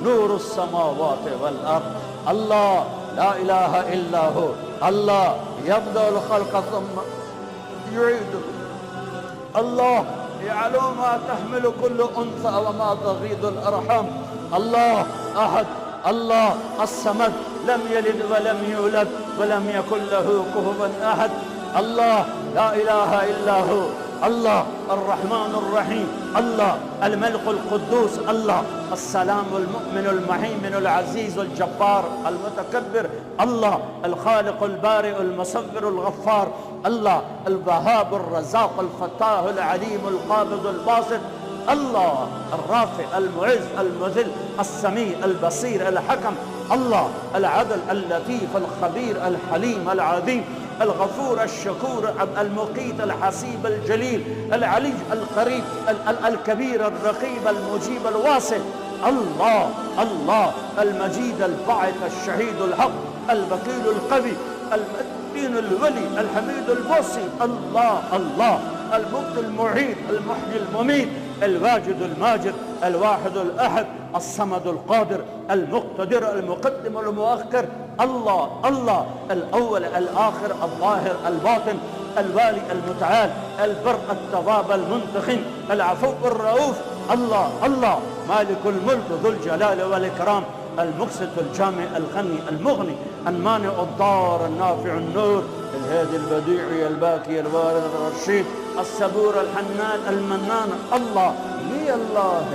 نور السماوات والأرض. الله لا إله إلا هو. الله يبدأ الخلق ثم يعيده. الله يعلم ما تحمل كل أنثى وما تغيض الأرحام. الله أحد، الله الصمد، لم يلد ولم يولد ولم يكن له كفوا أحد. الله لا إله إلا هو. الله الرحمن الرحيم. الله الملك القدوس. الله السلام المؤمن المهيمن العزيز الجبار المتكبر. الله الخالق البارئ المصور الغفار. الله الوهاب الرزاق الفتاه العليم القابض الباسط. الله الرافع المعز المذل السميع البصير الحكم. الله العدل اللطيف الخبير الحليم العظيم الغفور الشكور المقيت الحسيب الجليل العلي القريب الكبير الرقيب المجيب الواصل. الله الله المجيد الباعث الشهيد الحق الوكيل القوي المتين الولي الحميد الموصي. الله الله المبدي المعيد المحيي المميت الواجد الماجد الواحد الأحد الصمد القادر المقتدر المقدم المؤخر. الله الله الأول الآخر الظاهر الباطن الوالي المتعال البر التواب المنتقم العفو الرؤوف. الله الله مالك الملك ذو الجلال والإكرام المقسط الجامع الغني المغني المانع الضار النافع النور الهادي البديع الباكي الوارث الرشيد الصبور الحنان المنان. الله هي الله